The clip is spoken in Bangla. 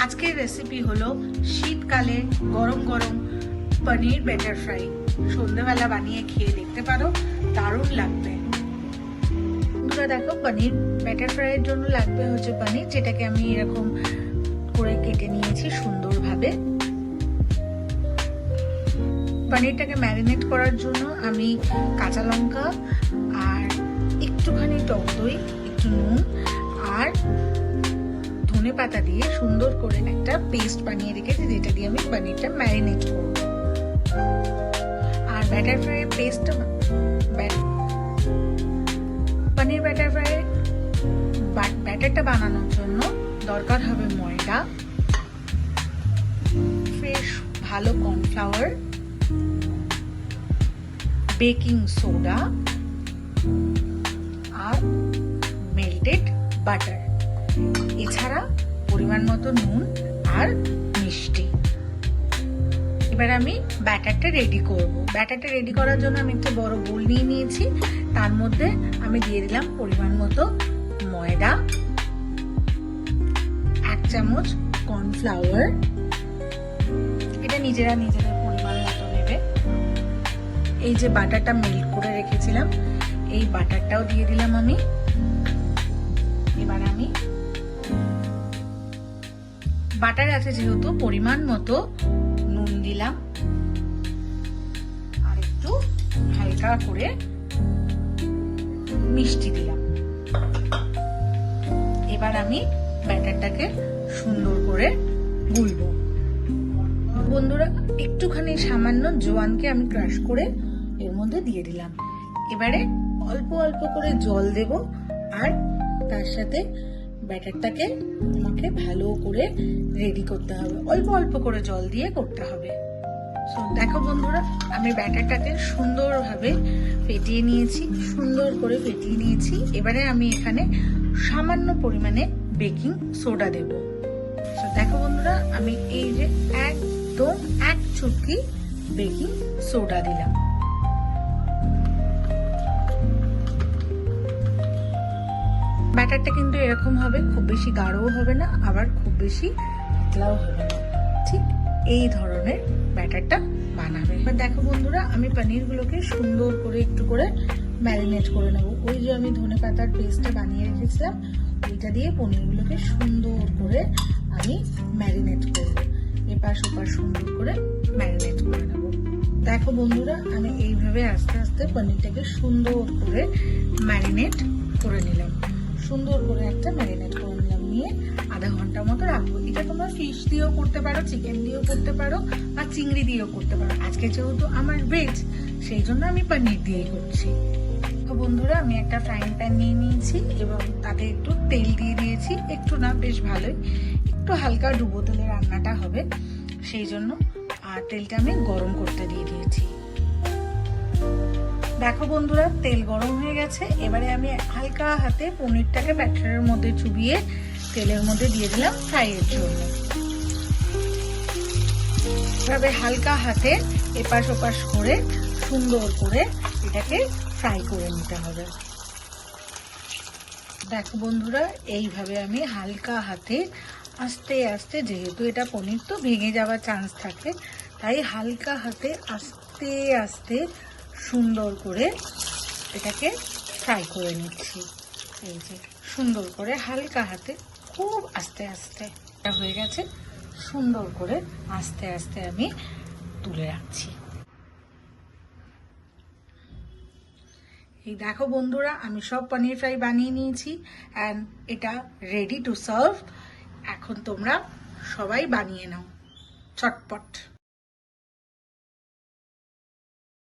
আজকের রেসিপি হলো শীতকালে গরম গরম পনির ব্যাটার ফ্রাই। সন্ধ্যাবেলা বানিয়ে খেয়ে দেখতে পারো, দারুণ লাগবে। বন্ধুরা দেখো, পনির ব্যাটার ফ্রাইয়ের জন্য লাগবে হচ্ছে পনির, যেটাকে আমি এরকম করে কেটে নিয়েছি সুন্দরভাবে। পনিরটাকে ম্যারিনেট করার জন্য আমি কাঁচা লঙ্কা আর একটুখানি টক দই, একটু নুন আর ধনে পাতা দিয়ে সুন্দর করে একটা পেস্ট বানিয়ে রেখেছি, যেটা দিয়ে আমি পনিরটা ম্যারিনেট করব। আর ব্যাটার ফ্রাইয়ের পেস্টটা, পনির ব্যাটার ফ্রাইয়ের ব্যাটারটা বানানোর জন্য দরকার হবে ময়দা, ফ্রেশ ভালো কর্নফ্লাওয়ার, বেকিং সোডা আর মেল্টেড বাটার, এছাড়া পরিমাণ মতো নুন আর মিষ্টি। এবার আমি ব্যাটারটা রেডি করব। ব্যাটারটা রেডি করার জন্য আমি একটা বড় বোল নিয়ে নিয়েছি। তার মধ্যে আমি দিয়ে দিলাম পরিমাণ মতো ময়দা, 1 চামচ কর্নফ্লাওয়ার, এটা নিজেরা নিজেদের পরিমাণ মতো নেবে। এই যে বাটারটা মেল্ট করে রেখেছিলাম, এই বাটারটাও দিয়ে দিলাম আমি। এবার আমি বাটার আছে যেহেতু পরিমাণ মতো নুন দিলাম আর একটু হালকা করে মিষ্টি দিলাম। এবার আমি ব্যাটারটাকে সুন্দর করে গুলবো। বন্ধুরা, একটুখানি সামান্য জোয়ানকে আমি ক্রাশ করে এর মধ্যে দিয়ে দিলাম। এবারে অল্প অল্প করে জল দেব আর তার সাথে ব্যাটারটাকে আমাকে ভালো করে রেডি করতে হবে। অল্প অল্প করে জল দিয়ে করতে হবে। দেখো বন্ধুরা, আমি ব্যাটারটাকে সুন্দরভাবে ফেটিয়ে নিয়েছি, সুন্দর করে ফেটিয়ে নিয়েছি। এবারে আমি এখানে সামান্য পরিমাণে বেকিং সোডা দেব। দেখো বন্ধুরা, আমি এই যে একদম 1 চুটকি বেকিং সোডা দিলাম। ব্যাটারটা কিন্তু এরকম হবে, খুব বেশি গাঢ়ও হবে না, আবার খুব বেশি পাতলাও হবে না, ঠিক এই ধরনের ব্যাটারটা বানাবে। এবার দেখো বন্ধুরা, আমি পনিরগুলোকে সুন্দর করে একটু করে ম্যারিনেট করে নেব। ওই যে আমি ধনেপাতার পেস্টটা বানিয়ে রেখেছিলাম, ওইটা দিয়ে পনিরগুলোকে সুন্দর করে আমি ম্যারিনেট করব। এপাশ ওপাশ সুন্দর করে ম্যারিনেট করে নেব। দেখো বন্ধুরা, আমি এইভাবে আস্তে আস্তে পনিরটাকে সুন্দর করে ম্যারিনেট করে নিলাম। সুন্দর করে একটা ম্যারিনেট করে নিলাম, নিয়ে আধা ঘন্টার মতো রাখবো। এটা তোমরা ফিশ দিয়েও করতে পারো, চিকেন দিয়েও করতে পারো, আর চিংড়ি দিয়েও করতে পারো। আজকে যেহেতু আমার ভেজ, সেই জন্য আমি পনির দিয়েই করছি। তো বন্ধুরা, আমি একটা ফ্রাইং প্যান নিয়ে নিয়েছি এবং তাতে একটু তেল দিয়ে দিয়েছি। একটু না, বেশ ভালোই, একটু হালকা ডুবো তেলে রান্নাটা হবে সেই জন্য। আর তেলটা আমি গরম করতে দিয়ে দিয়েছি। দেখো বন্ধুরা, তেল গরম হয়ে গেছে। এবারে আমি হালকা হাতে পনিরটাকে ব্যাটারের মধ্যে চুবিয়ে তেলের মধ্যে দিয়ে দিলাম ফ্রাইয়ের জন্য। এভাবে হালকা হাতে এপাশ ওপাশ করে সুন্দর করে এটাকে ফ্রাই করে নিতে হবে। দেখো বন্ধুরা, এইভাবে আমি হালকা হাতে আস্তে আস্তে, যেহেতু এটা পনির তো ভেঙে যাওয়ার চান্স থাকে, তাই হালকা হাতে আস্তে আস্তে সুন্দর করে এটাকে ফ্রাই করে নিচ্ছি। এই যে সুন্দর করে হালকা হাতে, খুব আস্তে আস্তে এটা হয়ে গেছে। সুন্দর করে আস্তে আস্তে আমি তুলে রাখছি। এই দেখো বন্ধুরা, আমি সব পনির ফ্রাই বানিয়ে নিয়েছি অ্যান্ড এটা রেডি টু সার্ভ। এখন তোমরা সবাই বানিয়ে নাও চটপট।